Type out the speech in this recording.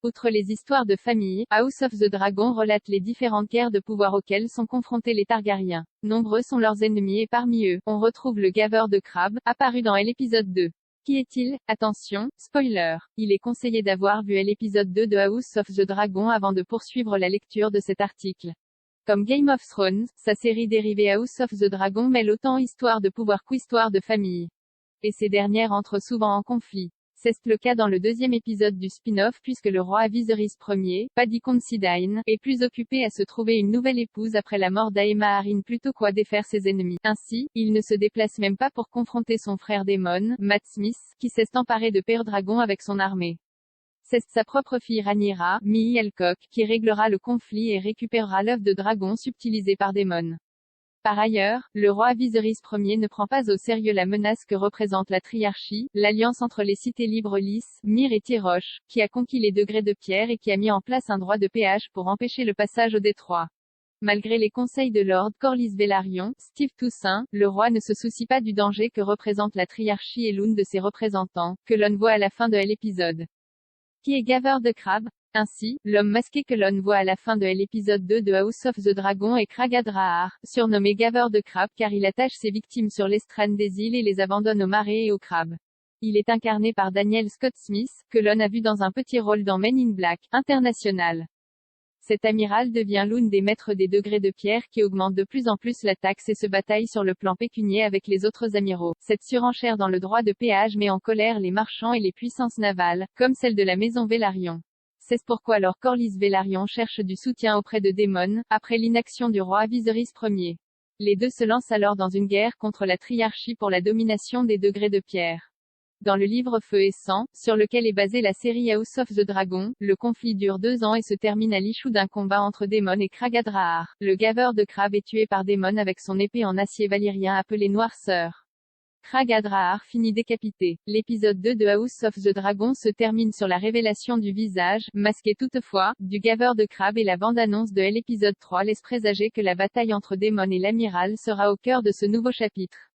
Outre les histoires de famille, House of the Dragon relate les différentes guerres de pouvoir auxquelles sont confrontés les Targaryens. Nombreux sont leurs ennemis et parmi eux, on retrouve le gaveur de crabe, apparu dans l'épisode 2. Qui est-il? Attention, spoiler. Il est conseillé d'avoir vu l'épisode 2 de House of the Dragon avant de poursuivre la lecture de cet article. Comme Game of Thrones, sa série dérivée House of the Dragon mêle autant histoire de pouvoir qu'histoire de famille. Et ces dernières entrent souvent en conflit. C'est le cas dans le deuxième épisode du spin-off puisque le roi Viserys Ier, Paddy Considine, est plus occupé à se trouver une nouvelle épouse après la mort d'Aemma Arryn plutôt qu'à défaire ses ennemis. Ainsi, il ne se déplace même pas pour confronter son frère Daemon, Matt Smith, qui s'est emparé de Père Dragon avec son armée. C'est sa propre fille Rhaenyra, Mie Alcock, qui réglera le conflit et récupérera l'œuf de dragon subtilisé par Daemon. Par ailleurs, le roi Viserys Ier ne prend pas au sérieux la menace que représente la triarchie, l'alliance entre les cités libres Lys, Myr et Tyroche, qui a conquis les degrés de pierre et qui a mis en place un droit de péage pour empêcher le passage au détroit. Malgré les conseils de Lord Corlys Velaryon, Steve Toussaint, le roi ne se soucie pas du danger que représente la triarchie et l'une de ses représentants, que l'on voit à la fin de l'épisode. Qui est gaveur de crabe? Ainsi, l'homme masqué que l'on voit à la fin de l'épisode 2 de House of the Dragon est Craghad Rahar, surnommé gaveur de crabe car il attache ses victimes sur l'estrane des îles et les abandonne aux marées et aux crabes. Il est incarné par Daniel Scott Smith, que l'on a vu dans un petit rôle dans Men in Black, International. Cet amiral devient l'une des maîtres des degrés de pierre qui augmente de plus en plus la taxe et se bataille sur le plan pécunier avec les autres amiraux. Cette surenchère dans le droit de péage met en colère les marchands et les puissances navales, comme celle de la maison Velaryon. C'est pourquoi Lord Corlys Velaryon cherche du soutien auprès de Daemon, après l'inaction du roi Viserys Ier. Les deux se lancent alors dans une guerre contre la triarchie pour la domination des degrés de pierre. Dans le livre Feu et Sang, sur lequel est basée la série House of the Dragon, le conflit dure 2 ans et se termine à l'issue d'un combat entre Daemon et Craghad Rahar. Le gaveur de crabe est tué par Daemon avec son épée en acier valyrien appelée Noirceur. Craghad Rahar finit décapité. L'épisode 2 de House of the Dragon se termine sur la révélation du visage, masqué toutefois, du gaveur de crabe et la bande-annonce de l'épisode 3 laisse présager que la bataille entre Daemon et l'amiral sera au cœur de ce nouveau chapitre.